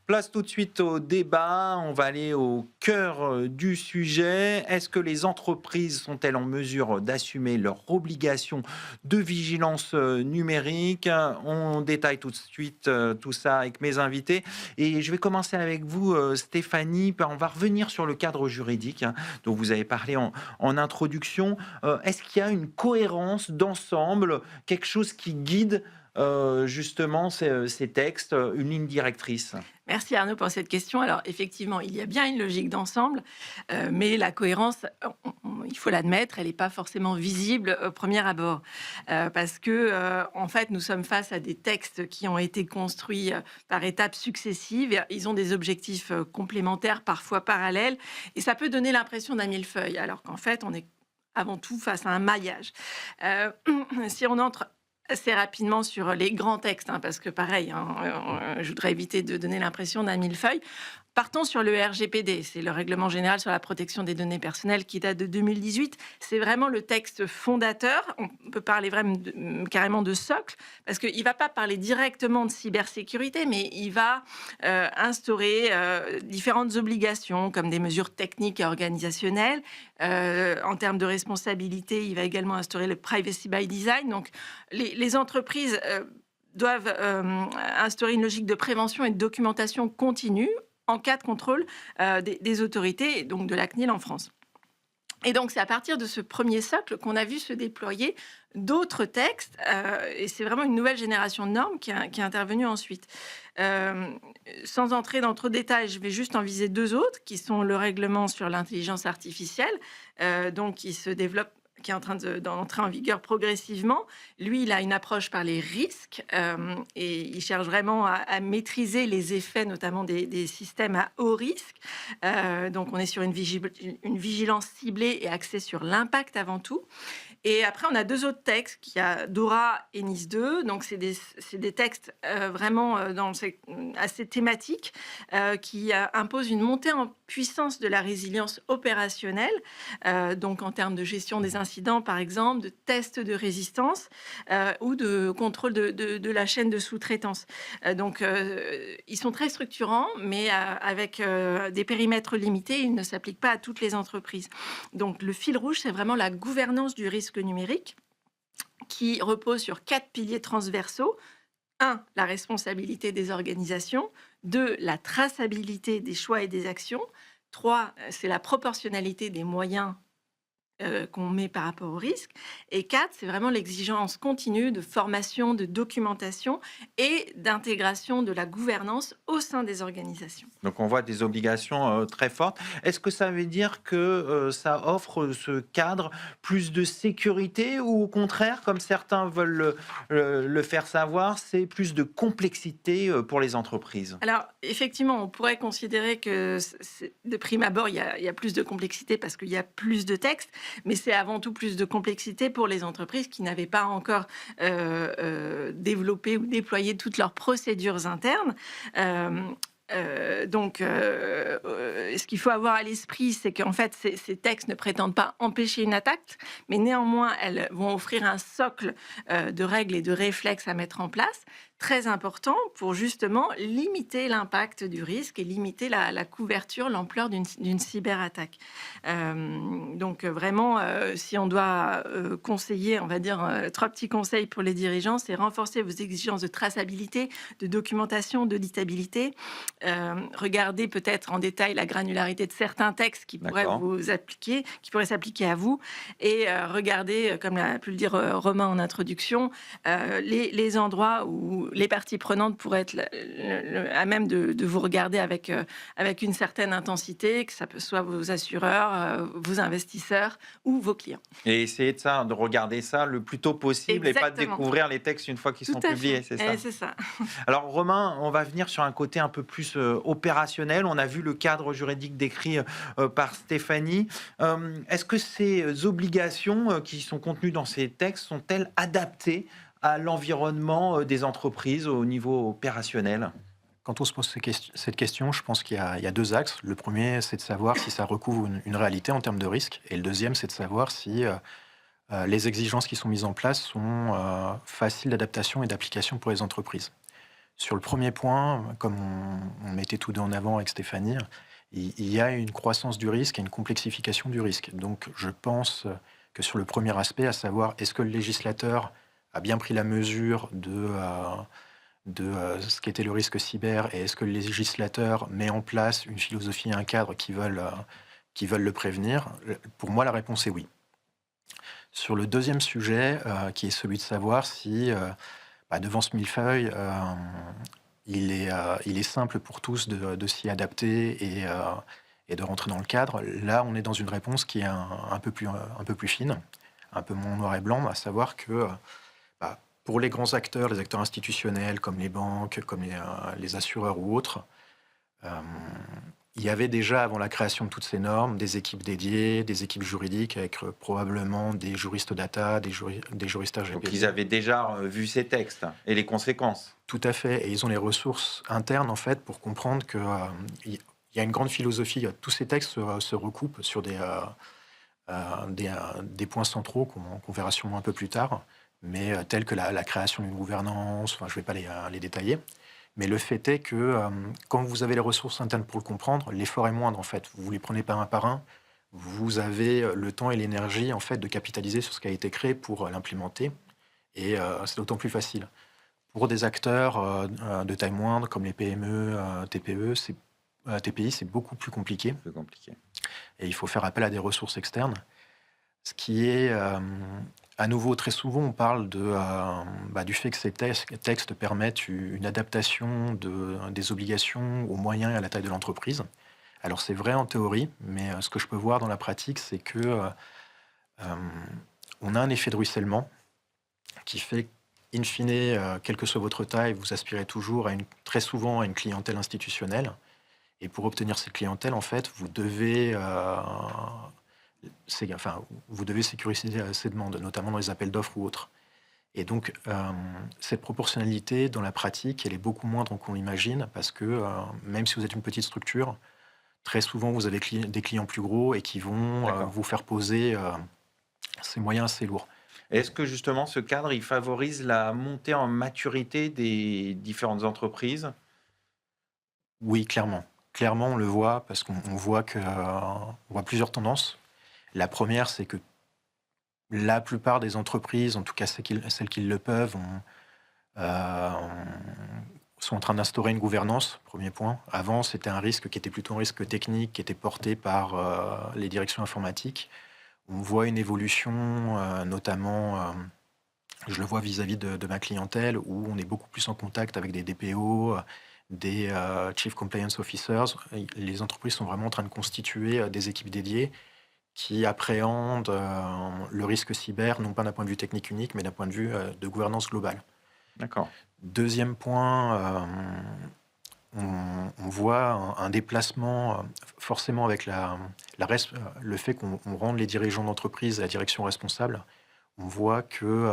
Place tout de suite au débat. On va aller au cœur du sujet. Est-ce que les entreprises sont-elles en mesure d'assumer leur obligation de vigilance numérique? On détaille tout de suite tout ça avec mes invités. Et je vais commencer avec vous, Stéphanie. On va revenir sur le cadre juridique dont vous avez parlé en introduction. Est-ce qu'il y a une cohérence d'ensemble, quelque chose qui guide justement ces textes, une ligne directrice? Merci Arnaud pour cette question. Alors effectivement, il y a bien une logique d'ensemble, mais la cohérence, il faut l'admettre, elle n'est pas forcément visible au premier abord. Parce que, en fait, nous sommes face à des textes qui ont été construits par étapes successives. Ils ont des objectifs complémentaires, parfois parallèles, et ça peut donner l'impression d'un millefeuille, alors qu'en fait, on est avant tout face à un maillage. Euh, si on entre assez rapidement sur les grands textes, parce que pareil, je voudrais éviter de donner l'impression d'un millefeuille. Partons sur le RGPD, c'est le Règlement général sur la protection des données personnelles qui date de 2018. C'est vraiment le texte fondateur. On peut parler vraiment carrément de socle, parce qu'il ne va pas parler directement de cybersécurité, mais il va instaurer différentes obligations, comme des mesures techniques et organisationnelles. En termes de responsabilité, il va également instaurer le Privacy by Design. Donc, les entreprises doivent instaurer une logique de prévention et de documentation continue en cas de contrôle des autorités, et donc de la CNIL en France. Et donc, c'est à partir de ce premier socle qu'on a vu se déployer d'autres textes, et c'est vraiment une nouvelle génération de normes qui est intervenue ensuite. Sans entrer dans trop de détails, je vais juste en viser deux autres, qui sont le règlement sur l'intelligence artificielle, donc qui se développe, qui est en train d'entrer en vigueur progressivement. Lui, il a une approche par les risques et il cherche vraiment à maîtriser les effets, notamment des systèmes à haut risque. Donc, on est sur une vigilance ciblée et axée sur l'impact avant tout. Et après, on a deux autres textes, qui a DORA et NIS 2. Donc, c'est des textes vraiment assez thématiques qui imposent une montée en puissance de la résilience opérationnelle, donc en termes de gestion des incidents, par exemple, de tests de résistance ou de contrôle de la chaîne de sous-traitance. Donc, ils sont très structurants, mais avec des périmètres limités, ils ne s'appliquent pas à toutes les entreprises. Donc, le fil rouge, c'est vraiment la gouvernance du risque numérique qui repose sur 4 piliers transversaux. 1, la responsabilité des organisations. 2, la traçabilité des choix et des actions. 3, c'est la proportionnalité des moyens qu'on met par rapport au risque. Et 4, c'est vraiment l'exigence continue de formation, de documentation et d'intégration de la gouvernance au sein des organisations. Donc on voit des obligations très fortes. Est-ce que ça veut dire que ça offre ce cadre plus de sécurité, ou au contraire, comme certains veulent le faire savoir, c'est plus de complexité pour les entreprises? Alors, effectivement, on pourrait considérer que de prime abord, il y a plus de complexité parce qu'il y a plus de textes, mais c'est avant tout plus de complexité pour les entreprises qui n'avaient pas encore développé ou déployé toutes leurs procédures internes. Ce qu'il faut avoir à l'esprit, c'est qu'en fait, ces textes ne prétendent pas empêcher une attaque, mais néanmoins, elles vont offrir un socle de règles et de réflexes à mettre en place, très important pour justement limiter l'impact du risque et limiter la couverture, l'ampleur d'une cyberattaque. Vraiment, si on doit conseiller, on va dire, 3 petits conseils pour les dirigeants, c'est renforcer vos exigences de traçabilité, de documentation, d'auditabilité. Regardez peut-être en détail la granularité de certains textes qui pourraient s'appliquer à vous, et regardez, comme l'a pu le dire Romain en introduction, les endroits où les parties prenantes pourraient être à même de vous regarder avec une certaine intensité, que ça peut soit vos assureurs, vos investisseurs ou vos clients. Et essayer de regarder ça le plus tôt possible. Exactement. Et pas de découvrir les textes une fois qu'ils sont publiés, c'est ça? C'est ça. Alors Romain, on va venir sur un côté un peu plus opérationnel. On a vu le cadre juridique décrit par Stéphanie. Est-ce que ces obligations qui sont contenues dans ces textes sont-elles adaptées à l'environnement des entreprises au niveau opérationnel? Quand on se pose cette question, je pense qu'il y a deux axes. Le premier, c'est de savoir si ça recouvre une réalité en termes de risque. Et le deuxième, c'est de savoir si les exigences qui sont mises en place sont faciles d'adaptation et d'application pour les entreprises. Sur le premier point, comme on mettait tous deux en avant avec Stéphanie, il y a une croissance du risque et une complexification du risque. Donc je pense que sur le premier aspect, à savoir est-ce que le législateur a bien pris la mesure de ce qu'était le risque cyber et est-ce que le législateur met en place une philosophie et un cadre qui veulent le prévenir, pour moi la réponse est oui. Sur le deuxième sujet, qui est celui de savoir si devant ce millefeuille, il est simple pour tous de s'y adapter et de rentrer dans le cadre. Là, on est dans une réponse qui est un peu plus fine, un peu moins noir et blanc, à savoir que pour les grands acteurs, les acteurs institutionnels comme les banques, comme les assureurs ou autres, il y avait déjà, avant la création de toutes ces normes, des équipes dédiées, des équipes juridiques avec probablement des juristes data, des juristes Donc RGPD. ils avaient déjà vu ces textes et les conséquences. Tout à fait, et ils ont les ressources internes en fait pour comprendre que il y a une grande philosophie. Tous ces textes se recoupent sur des points centraux qu'on verra sûrement un peu plus tard, mais tels que la création d'une gouvernance. Enfin, je ne vais pas les détailler. Mais le fait est que quand vous avez les ressources internes pour le comprendre, l'effort est moindre en fait. Vous les prenez pas un par un. Vous avez le temps et l'énergie en fait de capitaliser sur ce qui a été créé pour l'implémenter, et c'est d'autant plus facile. Pour des acteurs de taille moindre comme les PME, TPE, TPI, c'est beaucoup plus compliqué. Plus compliqué. Et il faut faire appel à des ressources externes. Ce qui est, à nouveau, très souvent, on parle du fait que ces textes permettent une adaptation des obligations aux moyens et à la taille de l'entreprise. Alors c'est vrai en théorie, mais ce que je peux voir dans la pratique, c'est que on a un effet de ruissellement qui fait in fine, quelle que soit votre taille, vous aspirez toujours très souvent à une clientèle institutionnelle. Et pour obtenir cette clientèle, en fait, vous devez sécuriser ces demandes, notamment dans les appels d'offres ou autres. Et donc, cette proportionnalité, dans la pratique, elle est beaucoup moindre qu'on l'imagine, parce que même si vous êtes une petite structure, très souvent, vous avez des clients plus gros et qui vont vous faire poser ces moyens assez lourds. Est-ce que justement ce cadre, il favorise la montée en maturité des différentes entreprises? Oui, clairement. Clairement, on le voit parce qu'on voit on voit plusieurs tendances. La première, c'est que la plupart des entreprises, en tout cas celles qui le peuvent, sont en train d'instaurer une gouvernance, premier point. Avant, c'était un risque qui était plutôt un risque technique, qui était porté par les directions informatiques. On voit une évolution, notamment, je le vois vis-à-vis de ma clientèle, où on est beaucoup plus en contact avec des DPO, des Chief Compliance Officers. Les entreprises sont vraiment en train de constituer des équipes dédiées qui appréhendent le risque cyber, non pas d'un point de vue technique unique, mais d'un point de vue de gouvernance globale. D'accord. Deuxième point, on voit un déplacement, forcément avec le fait qu'on rende les dirigeants d'entreprise à la direction responsable. On voit que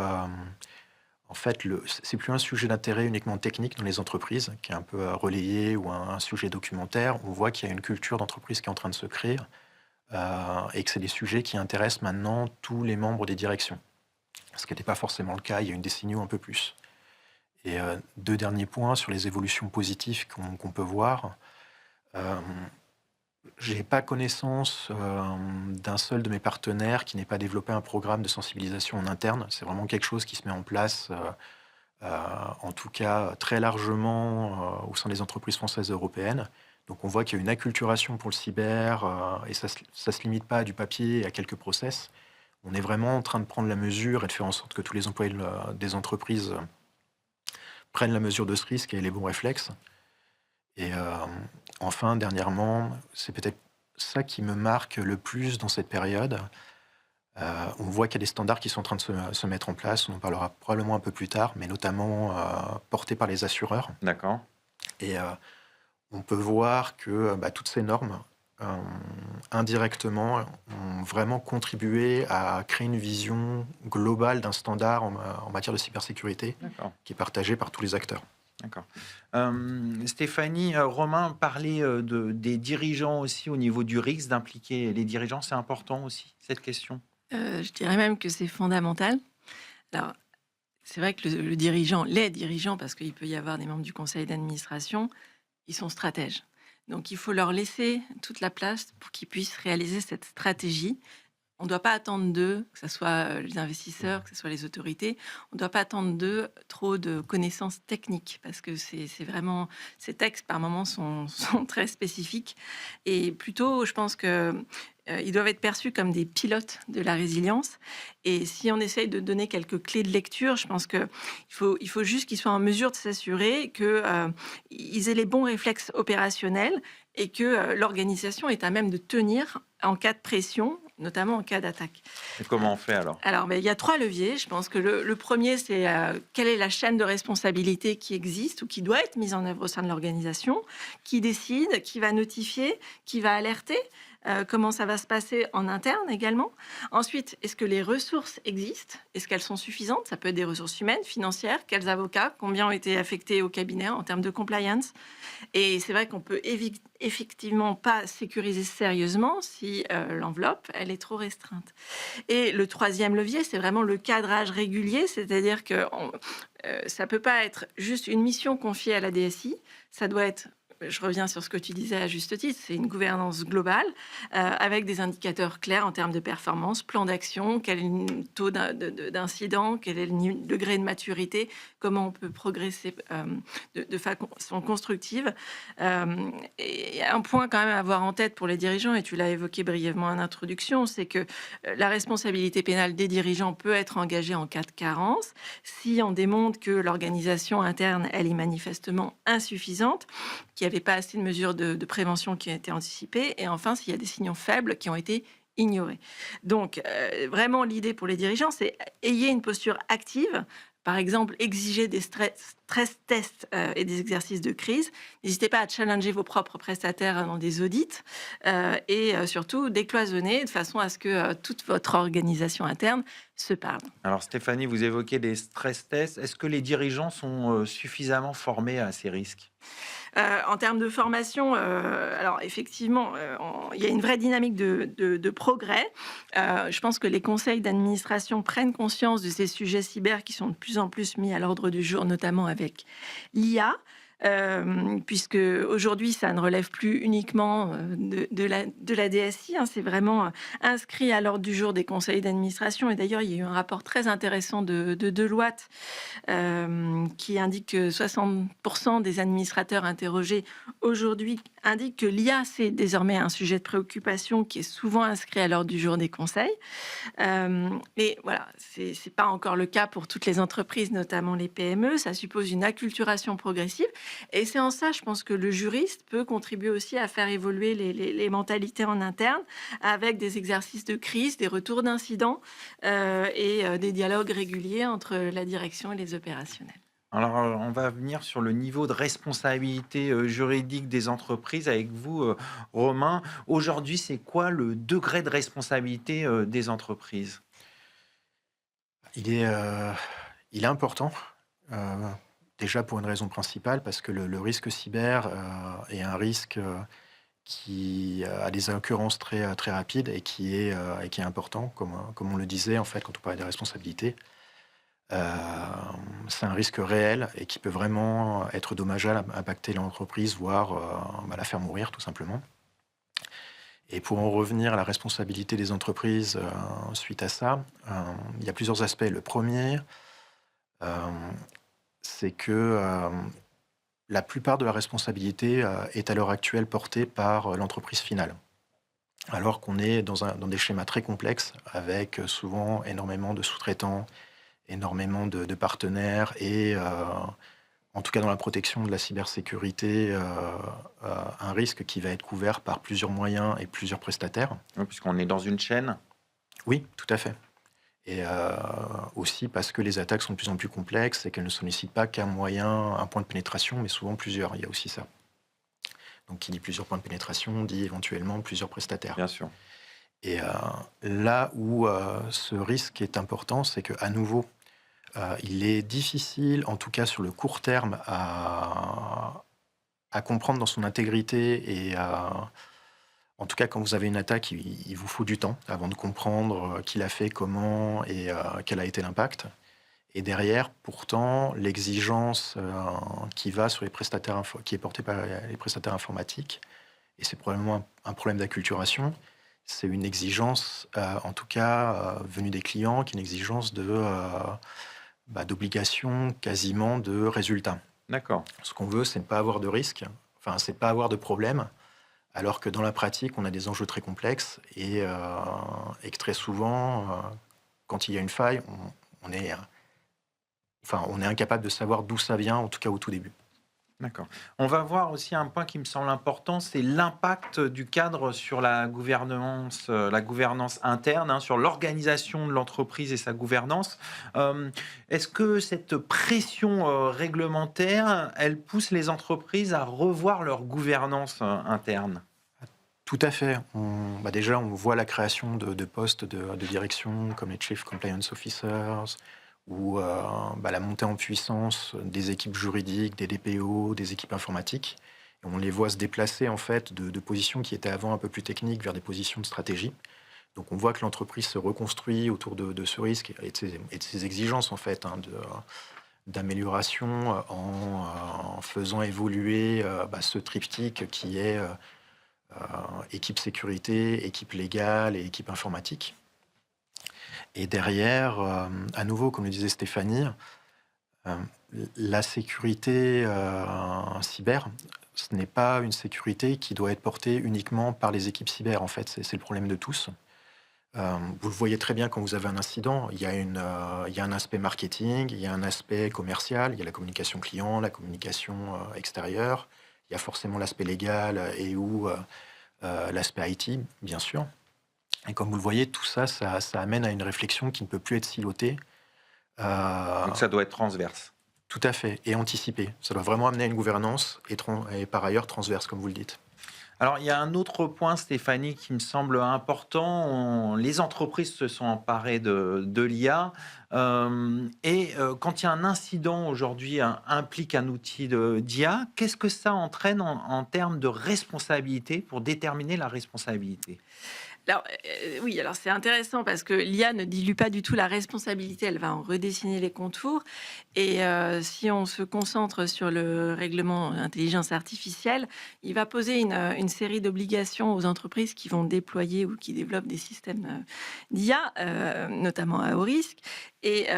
en fait, c'est plus un sujet d'intérêt uniquement technique dans les entreprises, qui est un peu relayé, ou un sujet documentaire. On voit qu'il y a une culture d'entreprise qui est en train de se créer, et que c'est des sujets qui intéressent maintenant tous les membres des directions. Ce qui n'était pas forcément le cas il y a une décennie ou un peu plus. Et deux derniers points sur les évolutions positives qu'on peut voir. Je n'ai pas connaissance d'un seul de mes partenaires qui n'ait pas développé un programme de sensibilisation en interne. C'est vraiment quelque chose qui se met en place, en tout cas très largement, au sein des entreprises françaises et européennes. Donc on voit qu'il y a une acculturation pour le cyber, et ça se limite pas à du papier et à quelques process. On est vraiment en train de prendre la mesure et de faire en sorte que tous les employés des entreprises prennent la mesure de ce risque et les bons réflexes. Et enfin, dernièrement, c'est peut-être ça qui me marque le plus dans cette période. On voit qu'il y a des standards qui sont en train de se mettre en place. On en parlera probablement un peu plus tard, mais notamment portés par les assureurs. D'accord. Et on peut voir que toutes ces normes, indirectement, ont vraiment contribué à créer une vision globale d'un standard en matière de cybersécurité D'accord. qui est partagé par tous les acteurs. D'accord. Stéphanie, Romain parlait des dirigeants aussi au niveau du risque, d'impliquer les dirigeants. C'est important aussi, cette question? Je dirais même que c'est fondamental. Alors, C'est vrai que les dirigeants, parce qu'il peut y avoir des membres du conseil d'administration, ils sont stratèges. Donc il faut leur laisser toute la place pour qu'ils puissent réaliser cette stratégie. On ne doit pas attendre d'eux, que ce soit les investisseurs, que ce soit les autorités, on ne doit pas attendre d'eux trop de connaissances techniques, parce que c'est vraiment, ces textes par moments sont, sont très spécifiques. Et plutôt, je pense que ils doivent être perçus comme des pilotes de la résilience. Et si on essaye de donner quelques clés de lecture, je pense il faut juste qu'ils soient en mesure de s'assurer qu'ils aient les bons réflexes opérationnels et que l'organisation est à même de tenir en cas de pression, notamment en cas d'attaque. Et comment on fait alors? Alors, il y a 3 leviers. Je pense que le premier, c'est quelle est la chaîne de responsabilité qui existe ou qui doit être mise en œuvre au sein de l'organisation, qui décide, qui va notifier, qui va alerter, comment ça va se passer en interne également. Ensuite, est-ce que les ressources existent? Est-ce qu'elles sont suffisantes? Ça peut être des ressources humaines, financières, quels avocats, combien ont été affectés au cabinet en termes de compliance. Et c'est vrai qu'on peut effectivement pas sécuriser sérieusement si l'enveloppe, elle est trop restreinte. Et le troisième levier, c'est vraiment le cadrage régulier, c'est-à-dire que ça peut pas être juste une mission confiée à la DSI, ça doit être, je reviens sur ce que tu disais à juste titre, c'est une gouvernance globale avec des indicateurs clairs en termes de performance, plan d'action, quel est le taux d'incident, quel est le degré de maturité, comment on peut progresser de façon constructive. Et un point quand même à avoir en tête pour les dirigeants, et tu l'as évoqué brièvement en introduction, c'est que la responsabilité pénale des dirigeants peut être engagée en cas de carence si on démontre que l'organisation interne, elle est manifestement insuffisante, qu'il n'y avait pas assez de mesures de prévention qui ont été anticipées, et enfin, s'il y a des signaux faibles qui ont été ignorés. Donc, vraiment, l'idée pour les dirigeants, c'est ayez une posture active. Par exemple, exiger des stress tests et des exercices de crise. N'hésitez pas à challenger vos propres prestataires dans des audits et surtout décloisonner de façon à ce que toute votre organisation interne se parle. Alors Stéphanie, vous évoquez des stress tests. Est-ce que les dirigeants sont suffisamment formés à ces risques? En termes de formation, alors effectivement, il y a une vraie dynamique de progrès. Je pense que les conseils d'administration prennent conscience de ces sujets cyber qui sont de plus en plus mis à l'ordre du jour, notamment avec l'IA. Puisque aujourd'hui, ça ne relève plus uniquement de la DSI, hein, c'est vraiment inscrit à l'ordre du jour des conseils d'administration. Et d'ailleurs, il y a eu un rapport très intéressant de Deloitte qui indique que 60% des administrateurs interrogés aujourd'hui indiquent que l'IA, c'est désormais un sujet de préoccupation qui est souvent inscrit à l'ordre du jour des conseils. Mais voilà, c'est pas encore le cas pour toutes les entreprises, notamment les PME. Ça suppose une acculturation progressive. Et c'est en ça, je pense que le juriste peut contribuer aussi à faire évoluer les mentalités en interne avec des exercices de crise, des retours d'incidents et des dialogues réguliers entre la direction et les opérationnels. Alors, on va venir sur le niveau de responsabilité juridique des entreprises avec vous, Romain. Aujourd'hui, c'est quoi le degré de responsabilité des entreprises? Il est important. Déjà pour une raison principale, parce que le risque cyber est un risque qui a des occurrences très rapides et qui est important, comme on le disait en fait quand on parlait des responsabilités. C'est un risque réel et qui peut vraiment être dommageable, impacter l'entreprise, voire la faire mourir tout simplement. Et pour en revenir à la responsabilité des entreprises suite à ça, il y a plusieurs aspects. Le premier, c'est que la plupart de la responsabilité est à l'heure actuelle portée par l'entreprise finale. Alors qu'on est dans des schémas très complexes, avec souvent énormément de sous-traitants, énormément de partenaires, et en tout cas dans la protection de la cybersécurité, un risque qui va être couvert par plusieurs moyens et plusieurs prestataires. Oui, puisqu'on est dans une chaîne. Oui, tout à fait. Et aussi parce que les attaques sont de plus en plus complexes et qu'elles ne sollicitent pas qu'un point de pénétration, mais souvent plusieurs. Il y a aussi ça. Donc, qui dit plusieurs points de pénétration, dit éventuellement plusieurs prestataires. Bien sûr. Et là où ce risque est important, c'est qu'à nouveau, il est difficile, en tout cas sur le court terme, à comprendre dans son intégrité et en tout cas, quand vous avez une attaque, il vous faut du temps avant de comprendre qui l'a fait, comment et quel a été l'impact. Et derrière, pourtant, l'exigence qui va sur qui est portée par les prestataires informatiques, et c'est probablement un problème d'acculturation, c'est une exigence, en tout cas venue des clients, qui est une exigence d'obligation quasiment de résultat. D'accord. Ce qu'on veut, c'est ne pas avoir de risque, enfin, c'est pas avoir de problème, alors que dans la pratique, on a des enjeux très complexes et que très souvent, quand il y a une faille, on est incapable de savoir d'où ça vient, en tout cas au tout début. D'accord. On va voir aussi un point qui me semble important, c'est l'impact du cadre sur la gouvernance interne, hein, sur l'organisation de l'entreprise et sa gouvernance. Est-ce que cette pression réglementaire, elle pousse les entreprises à revoir leur gouvernance interne? Tout à fait. Déjà, on voit la création de postes de direction comme les Chief Compliance Officers ou la montée en puissance des équipes juridiques, des DPO, des équipes informatiques. Et on les voit se déplacer en fait de positions qui étaient avant un peu plus techniques vers des positions de stratégie. Donc on voit que l'entreprise se reconstruit autour de ce risque et de ses exigences en fait, d'amélioration en faisant évoluer ce triptyque qui est équipe sécurité, équipe légale et équipe informatique. Et derrière, à nouveau, comme le disait Stéphanie, la sécurité cyber, ce n'est pas une sécurité qui doit être portée uniquement par les équipes cyber. En fait, c'est le problème de tous. Vous le voyez très bien quand vous avez un incident. Il y a un aspect marketing, il y a un aspect commercial, il y a la communication client, la communication extérieure. Il y a forcément l'aspect légal ou l'aspect IT, bien sûr. Et comme vous le voyez, tout ça, ça amène à une réflexion qui ne peut plus être silotée. Donc ça doit être transverse. Tout à fait, et anticipée. Ça doit vraiment amener à une gouvernance et par ailleurs transverse, comme vous le dites. Alors, il y a un autre point, Stéphanie, qui me semble important. Les entreprises se sont emparées de l'IA. Quand il y a un incident aujourd'hui implique un outil d'IA, qu'est-ce que ça entraîne en termes de responsabilité pour déterminer la responsabilité? Alors, oui, alors c'est intéressant parce que l'IA ne dilue pas du tout la responsabilité, elle va en redessiner les contours. Et si on se concentre sur le règlement intelligence artificielle, il va poser une série d'obligations aux entreprises qui vont déployer ou qui développent des systèmes d'IA, notamment à haut risque. Et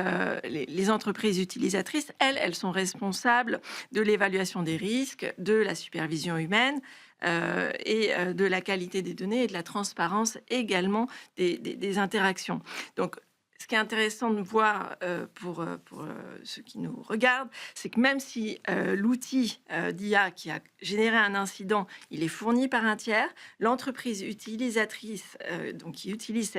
les entreprises utilisatrices, elles sont responsables de l'évaluation des risques, de la supervision humaine, de la qualité des données et de la transparence également des interactions. Donc, ce qui est intéressant de voir pour ceux qui nous regardent, c'est que même si l'outil d'IA qui a généré un incident, il est fourni par un tiers, l'entreprise utilisatrice donc qui utilise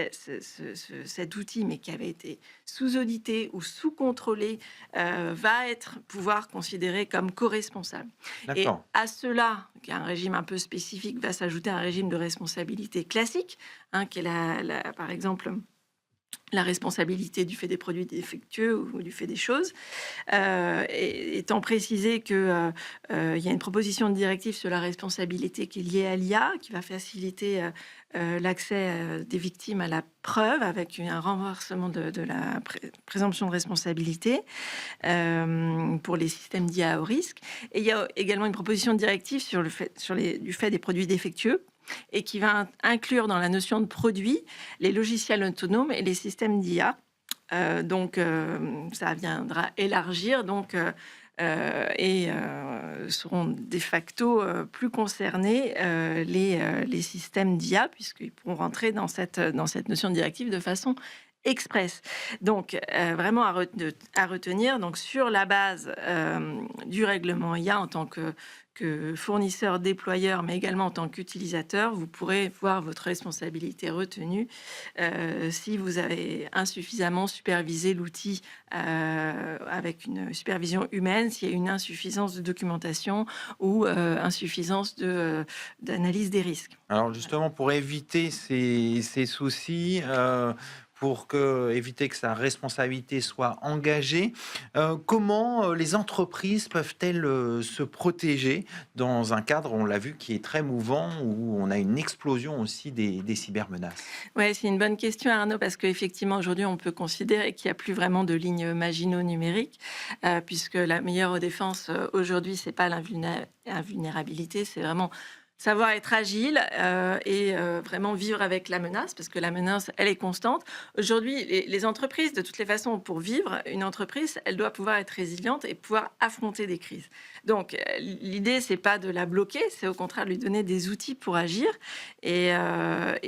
cet outil mais qui avait été sous-audité ou sous-contrôlé va pouvoir considéré comme co-responsable. Et D'accord. à cela, qui est un régime un peu spécifique, va s'ajouter un régime de responsabilité classique, qui est par exemple la responsabilité du fait des produits défectueux ou du fait des choses, étant précisé qu'il y a une proposition de directive sur la responsabilité qui est liée à l'IA, qui va faciliter l'accès des victimes à la preuve avec un renversement de la présomption de responsabilité pour les systèmes d'IA à haut risque. Et il y a également une proposition de directive sur du fait des produits défectueux, et qui va inclure dans la notion de produit les logiciels autonomes et les systèmes d'IA. Ça viendra élargir seront de facto plus concernés les systèmes d'IA, puisqu'ils pourront rentrer dans cette notion de directive de façon express. Donc, vraiment à retenir, donc, sur la base du règlement IA en tant que fournisseur, déployeur, mais également en tant qu'utilisateur, vous pourrez voir votre responsabilité retenue si vous avez insuffisamment supervisé l'outil avec une supervision humaine, s'il y a une insuffisance de documentation ou insuffisance d'analyse des risques. Alors justement, pour éviter ces soucis, pour éviter que sa responsabilité soit engagée. Comment les entreprises peuvent-elles se protéger dans un cadre, on l'a vu, qui est très mouvant, où on a une explosion aussi des cybermenaces? Ouais, c'est une bonne question, Arnaud, parce qu'effectivement, aujourd'hui, on peut considérer qu'il n'y a plus vraiment de ligne Maginot numérique, puisque la meilleure défense aujourd'hui, c'est pas l'invulnérabilité, c'est vraiment savoir être agile et vraiment vivre avec la menace, parce que la menace, elle est constante. Aujourd'hui, les entreprises, de toutes les façons, pour vivre, une entreprise, elle doit pouvoir être résiliente et pouvoir affronter des crises. Donc, l'idée, c'est pas de la bloquer, c'est au contraire de lui donner des outils pour agir. Dans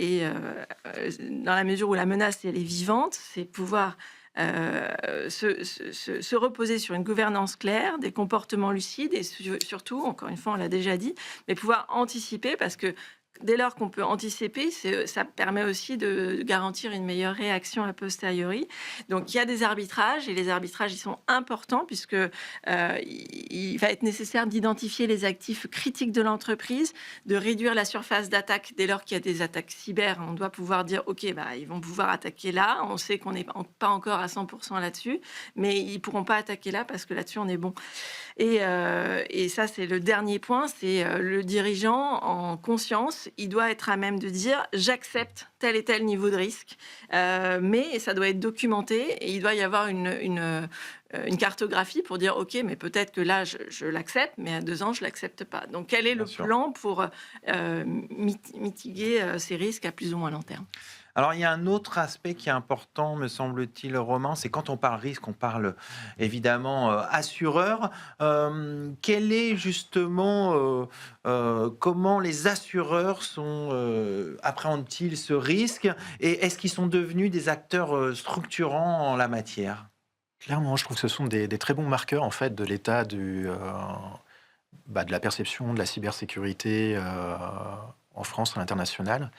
la mesure où la menace, elle est vivante, c'est pouvoir se reposer sur une gouvernance claire, des comportements lucides et surtout, encore une fois, on l'a déjà dit, mais pouvoir anticiper parce que dès lors qu'on peut anticiper, ça permet aussi de garantir une meilleure réaction a posteriori. Donc, il y a des arbitrages et les arbitrages, ils sont importants puisque il va être nécessaire d'identifier les actifs critiques de l'entreprise, de réduire la surface d'attaque dès lors qu'il y a des attaques cyber. On doit pouvoir dire, OK, bah, ils vont pouvoir attaquer là. On sait qu'on n'est pas encore à 100% là-dessus, mais ils ne pourront pas attaquer là parce que là-dessus, on est bon. Et ça, c'est le dernier point, c'est le dirigeant en conscience, il doit être à même de dire j'accepte tel et tel niveau de risque, mais ça doit être documenté et il doit y avoir une cartographie pour dire ok, mais peut-être que là je l'accepte, mais à 2 ans je l'accepte pas. Donc quel est Bien le sûr. plan pour mitiguer ces risques à plus ou moins long terme? Alors, il y a un autre aspect qui est important, me semble-t-il, Romain, c'est quand on parle risque, on parle évidemment assureur. Quel est justement, comment les assureurs appréhendent-ils ce risque et est-ce qu'ils sont devenus des acteurs structurants en la matière? Clairement, je trouve que ce sont des très bons marqueurs en fait de l'état de la perception de la cybersécurité en France et à l'international.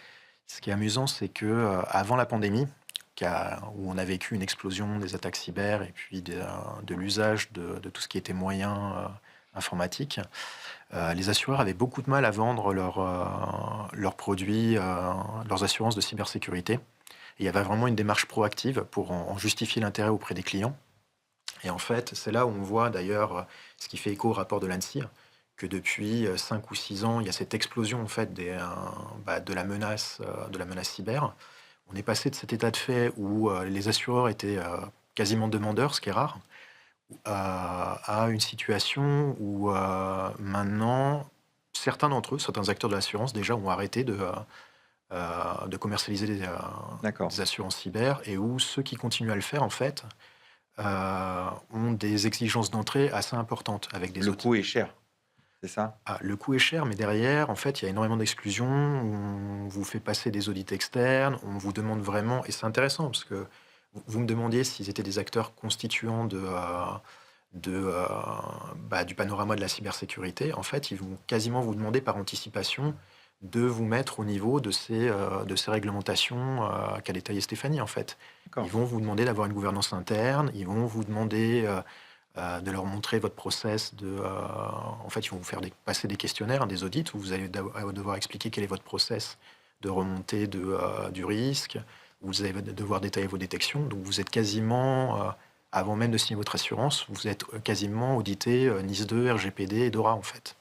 Ce qui est amusant, c'est que avant la pandémie, où on a vécu une explosion des attaques cyber et puis de l'usage de tout ce qui était moyens informatiques, les assureurs avaient beaucoup de mal à vendre leurs produits, leurs assurances de cybersécurité. Et il y avait vraiment une démarche proactive pour en justifier l'intérêt auprès des clients. Et en fait, c'est là où on voit d'ailleurs ce qui fait écho au rapport de l'ANSSI, que depuis 5 ou 6 ans, il y a cette explosion en fait de la menace cyber. On est passé de cet état de fait où les assureurs étaient quasiment demandeurs, ce qui est rare, à une situation où maintenant, certains acteurs de l'assurance déjà ont arrêté de commercialiser D'accord. des assurances cyber et où ceux qui continuent à le faire en fait ont des exigences d'entrée assez importantes avec des Le audits. coût est cher, c'est ça? Le coût est cher, mais derrière, en fait, il y a énormément d'exclusions. On vous fait passer des audits externes. On vous demande vraiment, et c'est intéressant parce que vous me demandiez s'ils étaient des acteurs constituants du panorama de la cybersécurité. En fait, ils vont quasiment vous demander par anticipation de vous mettre au niveau de ces réglementations qu'a détaillé Stéphanie, en fait. D'accord. Ils vont vous demander d'avoir une gouvernance interne. Ils vont vous demander de leur montrer votre process. En fait, ils vont vous faire passer des questionnaires, des audits, où vous allez devoir expliquer quel est votre process de remontée du risque, où vous allez devoir détailler vos détections. Donc, vous êtes quasiment, avant même de signer votre assurance, vous êtes quasiment audité NIS 2, RGPD et DORA, en fait.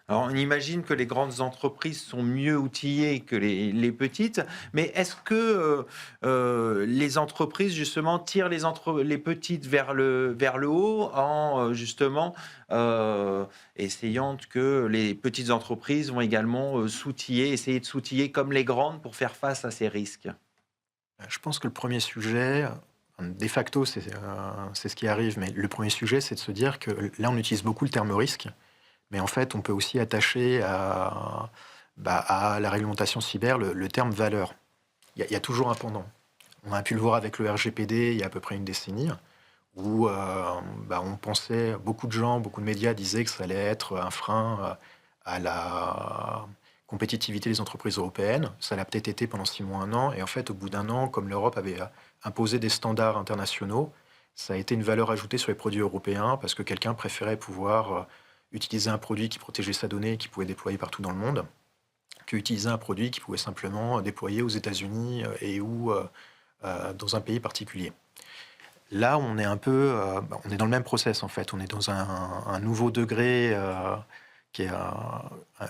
Alors, on imagine que les grandes entreprises sont mieux outillées que les petites, mais est-ce que les entreprises, justement, tirent les petites vers le haut en, justement, essayant que les petites entreprises vont également essayer de s'outiller comme les grandes pour faire face à ces risques? Je pense que le premier sujet, de facto, c'est ce qui arrive, mais le premier sujet, c'est de se dire que là, on utilise beaucoup le terme risque. Mais en fait, on peut aussi attacher à la réglementation cyber le terme valeur. Il y a toujours un pendant. On a pu le voir avec le RGPD il y a à peu près une décennie, où on pensait, beaucoup de médias disaient que ça allait être un frein à la compétitivité des entreprises européennes. Ça l'a peut-être été pendant 6 mois, 1 an. Et en fait, au bout d'1 an, comme l'Europe avait imposé des standards internationaux, ça a été une valeur ajoutée sur les produits européens parce que quelqu'un préférait pouvoir utiliser un produit qui protégeait sa donnée et qui pouvait déployer partout dans le monde, que utiliser un produit qui pouvait simplement déployer aux États-Unis et ou dans un pays particulier. Là, on est on est dans le même process en fait. On est dans un nouveau degré qui est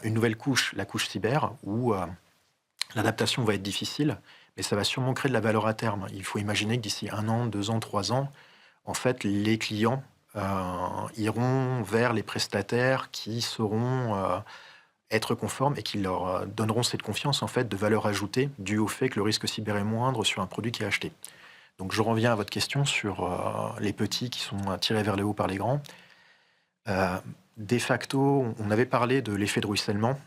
une nouvelle couche, la couche cyber, où l'adaptation va être difficile, mais ça va sûrement créer de la valeur à terme. Il faut imaginer que d'ici 1 an, 2 ans, 3 ans, en fait, les clients iront vers les prestataires qui sauront être conformes et qui leur donneront cette confiance en fait de valeur ajoutée due au fait que le risque cyber est moindre sur un produit qui est acheté. Donc je reviens à votre question sur les petits qui sont tirés vers le haut par les grands. De facto, on avait parlé de l'effet de ruissellement.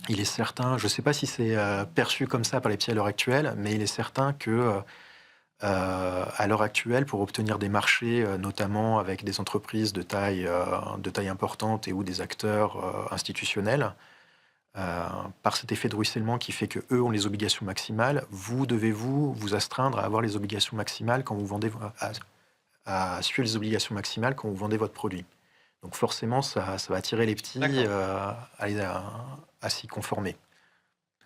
Il est certain, je ne sais pas si c'est perçu comme ça par les petits à l'heure actuelle, mais il est certain que à l'heure actuelle, pour obtenir des marchés, notamment avec des entreprises de taille importante et ou des acteurs institutionnels, par cet effet de ruissellement qui fait que eux ont les obligations maximales, vous devez vous astreindre à avoir les obligations maximales quand vous vendez, à suivre les obligations maximales quand vous vendez votre produit. Donc forcément, ça va attirer les petits à s'y conformer.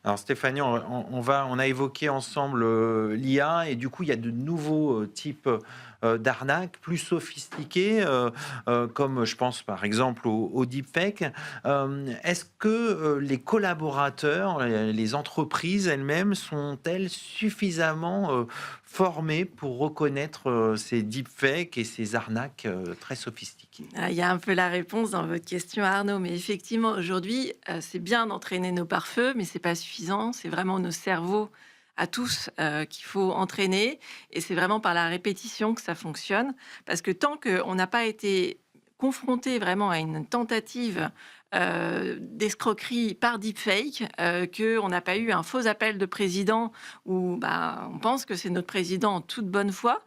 Alors Stéphanie, on a évoqué ensemble l'IA et du coup il y a de nouveaux types d'arnaques plus sophistiquées, comme je pense par exemple au deepfake. Est-ce que les collaborateurs, les entreprises elles-mêmes sont-elles suffisamment formées pour reconnaître ces deepfakes et ces arnaques très sophistiquées? Il y a un peu la réponse dans votre question, Arnaud, mais effectivement, aujourd'hui, c'est bien d'entraîner nos pare-feux, mais c'est pas suffisant. C'est vraiment nos cerveaux à tous qu'il faut entraîner, et c'est vraiment par la répétition que ça fonctionne. Parce que tant qu'on n'a pas été confronté vraiment à une tentative d'escroquerie par deepfake, qu'on n'a pas eu un faux appel de président où on pense que c'est notre président en toute bonne foi,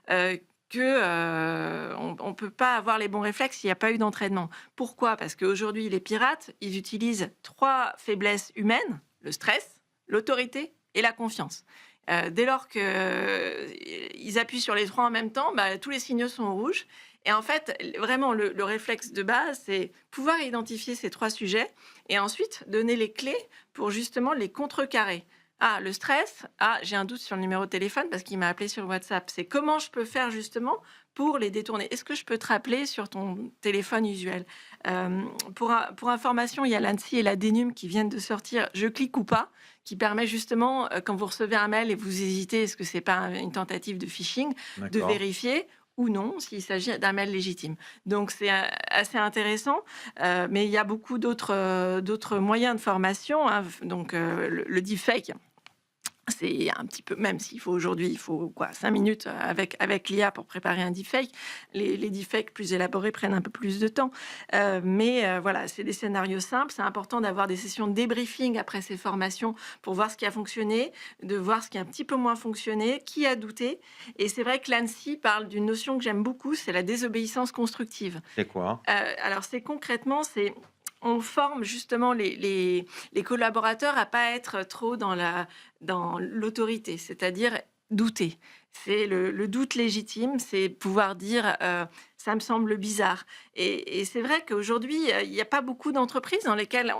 qu'on ne peut pas avoir les bons réflexes s'il n'y a pas eu d'entraînement. Pourquoi ? Parce qu'aujourd'hui, les pirates, ils utilisent 3 faiblesses humaines, le stress, l'autorité et la confiance. Dès lors qu'ils appuient sur les 3 en même temps, tous les signaux sont rouges. Et en fait, vraiment, le réflexe de base, c'est pouvoir identifier ces 3 sujets et ensuite donner les clés pour justement les contrecarrer. Ah, le stress. Ah, j'ai un doute sur le numéro de téléphone parce qu'il m'a appelé sur WhatsApp. C'est comment je peux faire justement pour les détourner. Est-ce que je peux te rappeler sur ton téléphone usuel ? Pour information, il y a l'ANSSI et la DNUM qui viennent de sortir « Je clique ou pas », qui permet justement, quand vous recevez un mail et vous hésitez, est-ce que c'est pas une tentative de phishing, de vérifier ou non s'il s'agit d'un mail légitime. Donc c'est assez intéressant, mais il y a beaucoup d'autres moyens de formation. Donc le deepfake, c'est un petit peu, même s'il faut aujourd'hui, il faut 5 minutes avec l'IA pour préparer un deepfake. Les deepfakes plus élaborés prennent un peu plus de temps. Mais voilà, c'est des scénarios simples. C'est important d'avoir des sessions de débriefing après ces formations pour voir ce qui a fonctionné, de voir ce qui a un petit peu moins fonctionné, qui a douté. Et c'est vrai que l'ANSSI parle d'une notion que j'aime beaucoup, c'est la désobéissance constructive. C'est quoi ? Alors c'est concrètement, on forme justement les collaborateurs à pas être trop dans l'autorité, c'est-à-dire douter. C'est le doute légitime, c'est pouvoir dire ça me semble bizarre. Et c'est vrai qu'aujourd'hui, il n'y a pas beaucoup d'entreprises dans lesquelles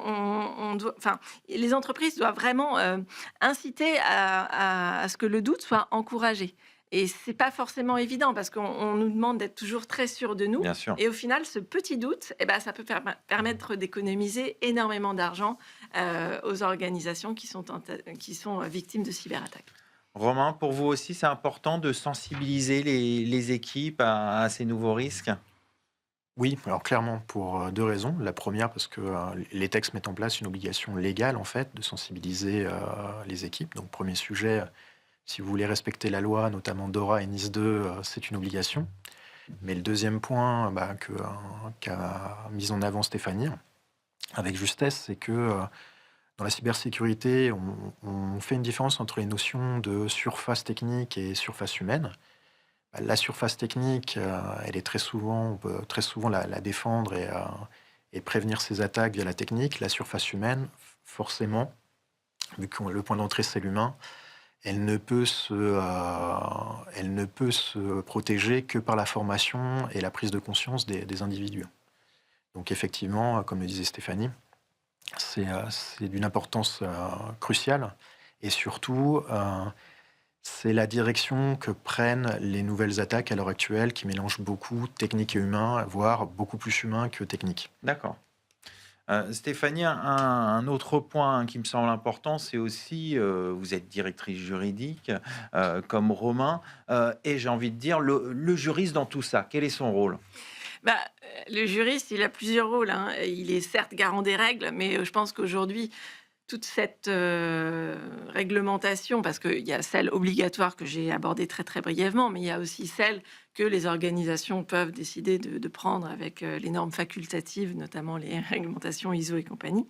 les entreprises doivent vraiment inciter à ce que le doute soit encouragé. Et c'est pas forcément évident parce qu'on nous demande d'être toujours très sûr de nous. Bien sûr. Et au final, ce petit doute, ça peut permettre d'économiser énormément d'argent aux organisations qui sont victimes de cyberattaques. Romain, pour vous aussi, c'est important de sensibiliser les équipes à ces nouveaux risques ? Oui, alors clairement pour 2 raisons. La première, parce que les textes mettent en place une obligation légale en fait de sensibiliser les équipes. Donc premier sujet, si vous voulez respecter la loi, notamment DORA et NIS 2, c'est une obligation. Mais le deuxième point qu'a mis en avant Stéphanie, avec justesse, c'est que dans la cybersécurité, on fait une différence entre les notions de surface technique et surface humaine. La surface technique, elle est on peut très souvent la défendre et prévenir ses attaques via la technique. La surface humaine, forcément, vu que le point d'entrée c'est l'humain, elle ne peut se protéger que par la formation et la prise de conscience des individus. Donc effectivement, comme le disait Stéphanie, c'est d'une importance cruciale. Et surtout, C'est la direction que prennent les nouvelles attaques à l'heure actuelle, qui mélangent beaucoup technique et humain, voire beaucoup plus humain que technique. D'accord. Stéphanie, un autre point qui me semble important, c'est aussi, vous êtes directrice juridique, comme Romain, et j'ai envie de dire le juriste dans tout ça, quel est son rôle? Bah, le juriste, il a plusieurs rôles, hein. Il est certes garant des règles, mais je pense qu'aujourd'hui, toute cette réglementation, parce qu'il y a celle obligatoire que j'ai abordée très très brièvement, mais il y a aussi celle que les organisations peuvent décider de prendre avec les normes facultatives, notamment les réglementations ISO et compagnie.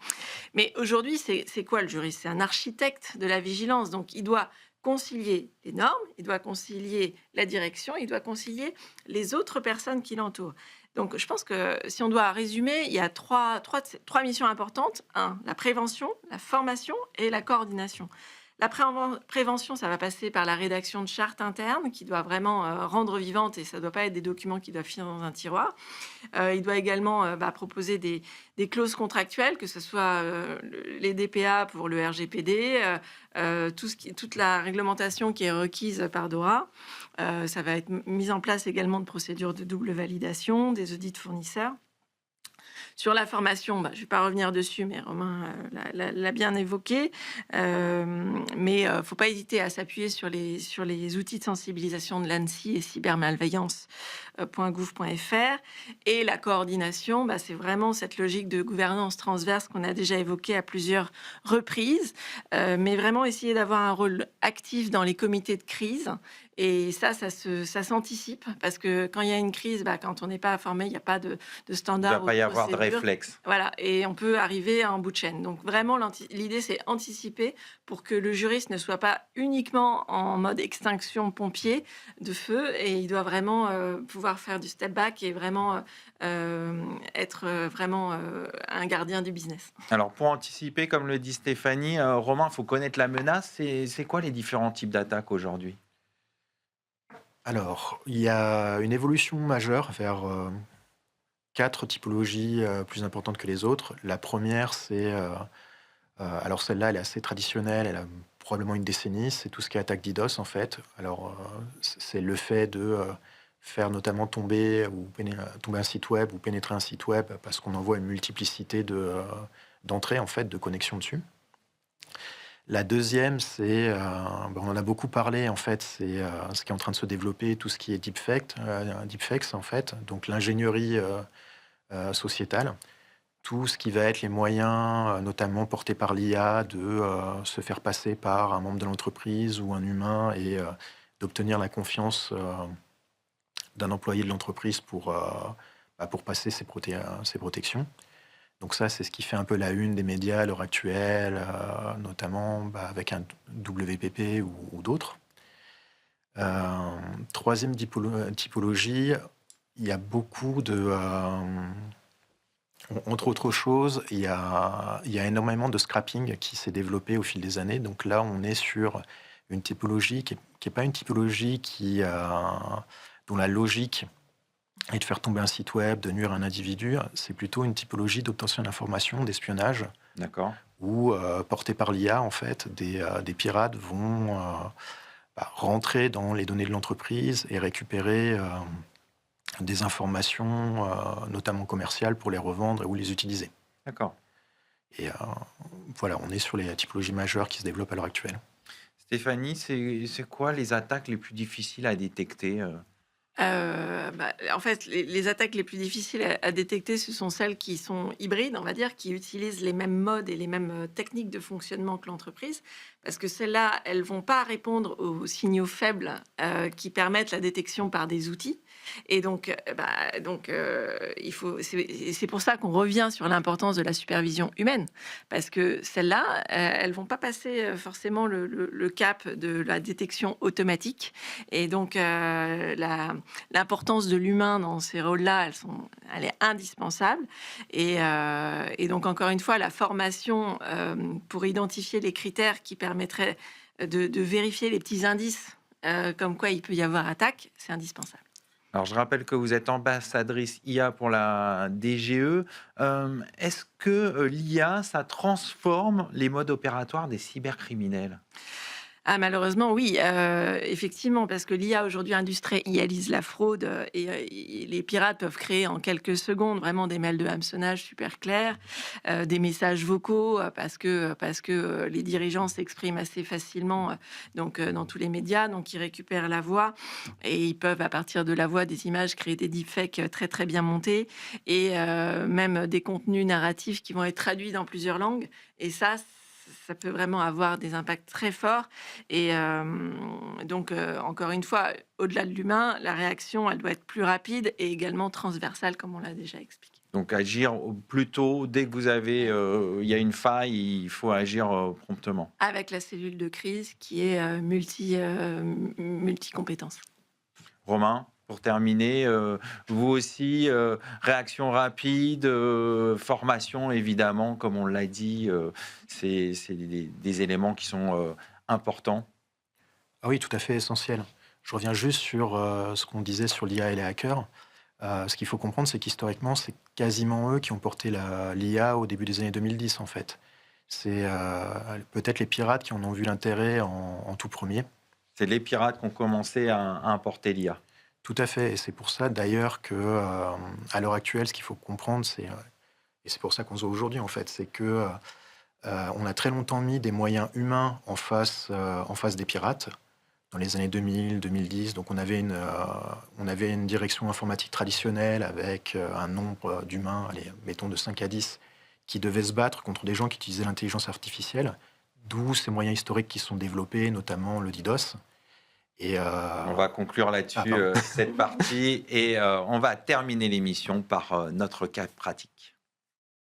Mais aujourd'hui, c'est quoi le juriste? C'est un architecte de la vigilance, donc il doit concilier les normes, il doit concilier la direction, il doit concilier les autres personnes qui l'entourent. Donc, je pense que si on doit résumer, il y a trois missions importantes. Un, la prévention, la formation et la coordination. La prévention, ça va passer par la rédaction de chartes internes qui doit vraiment rendre vivantes, et ça ne doit pas être des documents qui doivent finir dans un tiroir. Il doit également proposer des clauses contractuelles, que ce soit les DPA pour le RGPD, toute la réglementation qui est requise par DORA. Ça va être mise en place également de procédures de double validation, des audits fournisseurs. Sur la formation, je ne vais pas revenir dessus, mais Romain l'a bien évoqué. Mais il ne faut pas hésiter à s'appuyer sur les outils de sensibilisation de l'ANSSI et cybermalveillance.gouv.fr. Et la coordination, c'est vraiment cette logique de gouvernance transverse qu'on a déjà évoquée à plusieurs reprises. Mais vraiment essayer d'avoir un rôle actif dans les comités de crise. Et ça s'anticipe, parce que quand il y a une crise, quand on n'est pas informé, il n'y a pas de Il ne standard. va pas y avoir de réflexe. Voilà, et on peut arriver en bout de chaîne. Donc vraiment, l'idée, c'est anticiper pour que le juriste ne soit pas uniquement en mode extinction pompier de feu, et il doit vraiment pouvoir faire du step back et vraiment être vraiment un gardien du business. Alors, pour anticiper, comme le dit Stéphanie, Romain, il faut connaître la menace. C'est quoi les différents types d'attaques aujourd'hui? Alors, il y a une évolution majeure vers 4 typologies plus importantes que les autres. La première, c'est... alors celle-là, elle est assez traditionnelle, elle a probablement une décennie, c'est tout ce qui est attaque DDoS en fait. Alors, c'est le fait de faire notamment tomber un site web ou pénétrer un site web parce qu'on envoie une multiplicité d'entrées en fait, de connexions dessus. La deuxième, c'est, on en a beaucoup parlé, en fait, c'est ce qui est en train de se développer, tout ce qui est deepfakes, en fait, donc l'ingénierie sociétale, tout ce qui va être les moyens, notamment portés par l'IA, de se faire passer par un membre de l'entreprise ou un humain et d'obtenir la confiance d'un employé de l'entreprise pour passer ses protections. Donc ça, c'est ce qui fait un peu la une des médias à l'heure actuelle, notamment avec un WPP ou d'autres. Troisième typologie, il y a beaucoup de... entre autres choses, il y a énormément de scrapping qui s'est développé au fil des années. Donc là, on est sur une typologie qui est pas une typologie dont la logique et de faire tomber un site web, de nuire à un individu, c'est plutôt une typologie d'obtention d'informations, d'espionnage, D'accord. où, porté par l'IA, en fait, des pirates vont rentrer dans les données de l'entreprise et récupérer des informations, notamment commerciales, pour les revendre ou les utiliser. D'accord. Et voilà, on est sur les typologies majeures qui se développent à l'heure actuelle. Stéphanie, c'est quoi les attaques les plus difficiles à détecter? En fait, les attaques les plus difficiles à détecter, ce sont celles qui sont hybrides, on va dire, qui utilisent les mêmes modes et les mêmes techniques de fonctionnement que l'entreprise, parce que celles-là, elles vont pas répondre aux signaux faibles qui permettent la détection par des outils. Et donc, c'est pour ça qu'on revient sur l'importance de la supervision humaine, parce que celles-là, elles vont pas passer forcément le cap de la détection automatique. Et donc, l'importance de l'humain dans ces rôles-là, elle est indispensable. Et donc, encore une fois, la formation pour identifier les critères qui permettraient de vérifier les petits indices comme quoi il peut y avoir attaque, c'est indispensable. Alors, je rappelle que vous êtes ambassadrice IA pour la DGE. Est-ce que l'IA, ça transforme les modes opératoires des cybercriminels? Ah malheureusement oui, effectivement parce que l'IA aujourd'hui industrialise la fraude, et les pirates peuvent créer en quelques secondes vraiment des mails de hameçonnage super clairs, des messages vocaux, parce que les dirigeants s'expriment assez facilement, donc dans tous les médias, donc ils récupèrent la voix et ils peuvent à partir de la voix, des images, créer des deepfakes, très, très bien montés et même des contenus narratifs qui vont être traduits dans plusieurs langues et ça peut vraiment avoir des impacts très forts et donc encore une fois, au-delà de l'humain, la réaction, elle doit être plus rapide et également transversale comme on l'a déjà expliqué. Donc agir plus tôt, dès que vous avez, il y a une faille, il faut agir promptement. Avec la cellule de crise qui est multi-compétences. Romain, pour terminer, vous aussi, réaction rapide, formation évidemment, comme on l'a dit, c'est des éléments qui sont importants. Ah oui, tout à fait essentiel. Je reviens juste sur ce qu'on disait sur l'IA et les hackers. Ce qu'il faut comprendre, c'est qu'historiquement, c'est quasiment eux qui ont porté l'IA au début des années 2010, en fait. C'est peut-être les pirates qui en ont vu l'intérêt en tout premier. C'est les pirates qui ont commencé à importer l'IA. Tout à fait. Et c'est pour ça, d'ailleurs, que à l'heure actuelle, ce qu'il faut comprendre, et c'est pour ça qu'on se voit aujourd'hui, en fait, c'est que on a très longtemps mis des moyens humains en face des pirates. Dans les années 2000, 2010, donc on avait une direction informatique traditionnelle avec un nombre d'humains, allez, mettons de 5 à 10, qui devaient se battre contre des gens qui utilisaient l'intelligence artificielle, d'où ces moyens historiques qui sont développés, notamment le DDoS. Et On va conclure là-dessus cette partie et on va terminer l'émission par notre cas pratique.